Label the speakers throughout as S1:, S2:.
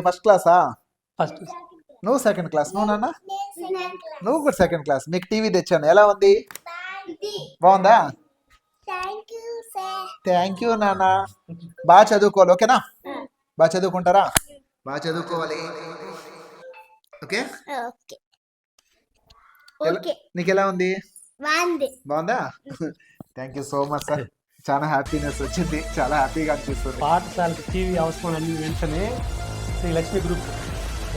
S1: First క్లాసా?
S2: First
S1: నువ్వు second class. నువ్వు నాన్న? నువ్వు కూడా సెకండ్ క్లాస్. మీకు టీవీ తెచ్చాను, ఎలా ఉంది? బాగుందా? థ్యాంక్ యూ నాన్న. బాగా చదువుకోవాలి, ఓకేనా? బాగా చదువుకుంటారా? బాగా చదువుకోవాలి, ఓకే? నీకు ఎలా ఉంది? బాగుందా? Thank you so much sir. చాలా హ్యాపీనెస్ వచ్చింది, చాలా హ్యాపీగా అనిపిస్తుంది.
S2: పాఠశాలకు టీవీ అవసరం అన్ని వెంటనే శ్రీ లక్ష్మీ గ్రూప్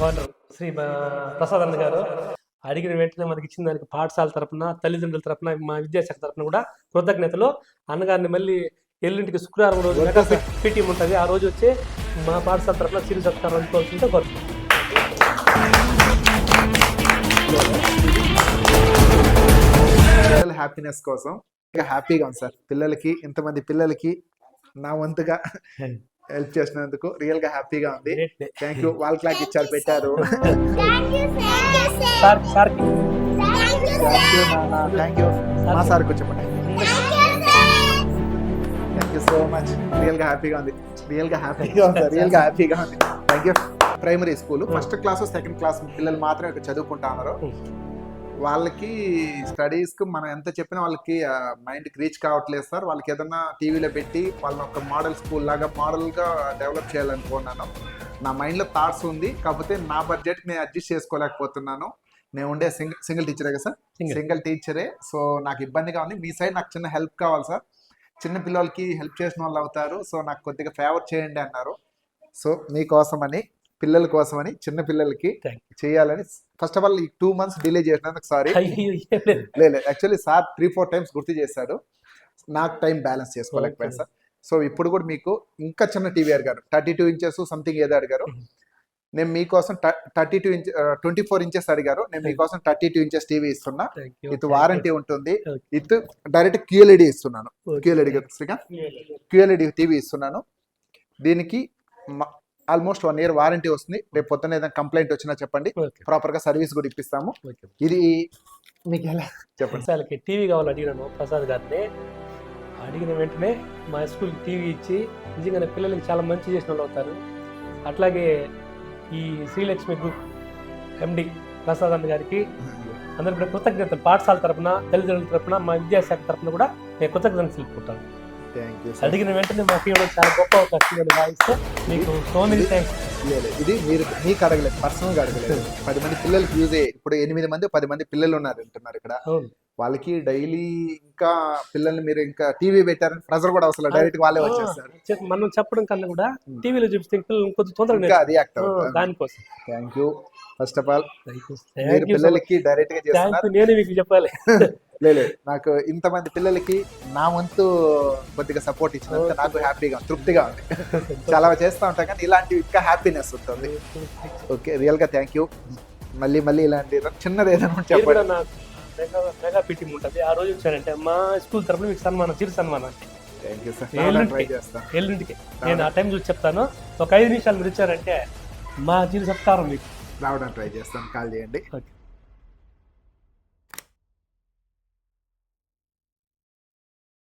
S2: ఓనర్ శ్రీ ప్రసాద్ అన్న గారు అడిగిన వెంటనే మనకి ఇచ్చిన దానికి పాఠశాల తరపున, తల్లిదండ్రుల తరపున, మా విద్యాశాఖ తరపున కూడా కృతజ్ఞతలు. అన్నగారిని మళ్ళీ ఎల్లుంటికి శుక్రవారం రోజు మెగా పీటీఎం ఉంటుంది, ఆ రోజు వచ్చి మా పాఠశాల తరపున చిరు సత్కారం అందుకోవాల్సిందే కోరుతున్నాం.
S1: పిల్లల హ్యాపీనెస్ కోసం ఇంకా హ్యాపీగా ఉంది సార్. పిల్లలకి, ఇంతమంది పిల్లలకి నా వంతుగా హెల్ప్ చేసినందుకు రియల్ గా హ్యాపీగా ఉంది. Thank you. వాల్ క్లాక్ ఇచ్చారు, పెట్టారు. Thank you. మా సార్ చెప్పండి. Thank you so much. Real గా హ్యాపీగా ఉంది, రియల్ గా హ్యాపీగా ఉంది, రియల్ గా హ్యాపీగా ఉంది. Thank you. Primary school first class second class పిల్లలు మాత్రమే ఇక్కడ చదువుకుంటా ఉన్నారు. వాళ్ళకి స్టడీస్కి మనం ఎంత చెప్పినా వాళ్ళకి మైండ్కి రీచ్ కావట్లేదు సార్. వాళ్ళకి ఏదన్నా టీవీలో పెట్టి వాళ్ళని ఒక మోడల్ స్కూల్ లాగా మోడల్గా డెవలప్ చేయాలనుకున్నాను. నా మైండ్లో థాట్స్ ఉంది, కాకపోతే నా బడ్జెట్కి నేను అడ్జస్ట్ చేసుకోలేకపోతున్నాను. నేను ఉండే సింగిల్ టీచరే కదా సార్, సింగిల్ టీచరే. సో నాకు ఇబ్బందిగా ఉంది. మీ సైడ్ నాకు చిన్న హెల్ప్ కావాలి సార్. చిన్న పిల్లలకి హెల్ప్ చేసిన వాళ్ళు అవుతారు. సో నాకు కొద్దిగా ఫేవర్ చేయండి అన్నారు. సో మీకోసమని, పిల్లల కోసమని, చిన్న పిల్లలకి చేయాలని ఫస్ట్ ఆఫ్ ఆల్ ఈ 2 months డిలే చేసినందుకు సారీ. లేదు, యాక్చువల్లీ సార్ 3-4 times గుర్తు చేశాడు, నాకు టైం బ్యాలెన్స్ చేసుకోలేకపోయాను సార్. సో ఇప్పుడు కూడా మీకు ఇంకా చిన్న టీవీ అడిగారు, 32 inches సంథింగ్ ఏదో అడిగారు. నేను మీకోసం 24 inches అడిగారు. నేను మీకోసం 32 inches టీవీ ఇస్తున్నా. ఇది వారంటీ ఉంటుంది. ఇది డైరెక్ట్ క్యూఎల్ఈడి ఇస్తున్నాను. క్యూఎల్ఈడి టీవీ ఇస్తున్నాను. దీనికి ఆల్మోస్ట్ 1 year వారంటీ వస్తుంది. రేపు పొద్దున్న ఏదైనా కంప్లైంట్ వచ్చినా చెప్పండి, ప్రాపర్ గా సర్వీస్ కూడా ఇప్పిస్తాము. ఇది మీకు ఎలా చెప్పండి.
S2: వాళ్ళకి టీవీ కావాలి అడిగినాను ప్రసాద్ గారిని. అడిగిన వెంటనే మా స్కూల్కి టీవీ ఇచ్చి నిజంగానే పిల్లలకి చాలా మంచి చేసిన వాళ్ళు అవుతారు. అట్లాగే ఈ శ్రీలక్ష్మి గ్రూప్ ఎండి ప్రసాద్ అన్న గారికి అందరూ కూడా కృతజ్ఞతలు. పాఠశాల తరపున, తల్లిదండ్రుల తరపున, మా విద్యాశాఖ తరపున కూడా నేను కృతజ్ఞతలు తెలుపుకుంటాను. అడిగిన వెంటనే మాకు ఇవ్వడం చాలా గొప్ప అవకాశం భావిస్తే మీకు సో మెనీ థ్యాంక్స్.
S1: ఇది మీరు మీకు అడగలేదు, పర్సనల్గా అడగలేదు. 10 మంది పిల్లలకి యూజ్ అయ్యే, ఇప్పుడు 8 మంది 10 మంది పిల్లలు ఉన్నారు అంటున్నారు ఇక్కడ. వాళ్ళకి డైలీ ఇంకా పిల్లల్ని మీరు ఇంకా టీవీ పెట్టారని ప్రెజర్ కూడా అవసరం, డైరెక్ట్ వాళ్ళే వచ్చేస్తారు.
S2: మనం చెప్పడం కన్నా కూడా టీవీలో చూపిస్తే కొంచెం తొందరగా
S1: రియాక్ట్ అవుతారు.
S2: దానికోసం
S1: thank you. First of all మీరు పిల్లలకి డైరెక్ట్ గా చేస్తున్నారు.
S2: నేనే మీకు చెప్పాలి.
S1: లేదు, నాకు ఇంతమంది పిల్లలకి నా వంతు కొద్దిగా సపోర్ట్ ఇచ్చినందుకు నాకు హ్యాపీగా, తృప్తిగా ఉంది. చాలా చేస్తూ ఉంటాం కానీ ఇలాంటివి ఇంకా హ్యాపీనెస్ ఉంటుంది. ఓకే, రియల్ గా థ్యాంక్ యూ. మళ్ళీ ఇలాంటి చిన్నది ఏదైనా చెప్పండి.
S2: మెగా పీటీఎం ఉంటుంది, ఆ రోజు వచ్చానంటే మా స్కూల్ తరపున మీకు సన్మానం, చిరు సన్మానం. ఎల్లుంటికి నేను ఆ టైం చూసి చెప్తాను. ఒక 5 నిమిషాలు మీరు ఇచ్చారంటే మా చిరు సత్కారం మీకు
S1: రావడానికి ట్రై చేస్తాను. కాల్ చేయండి.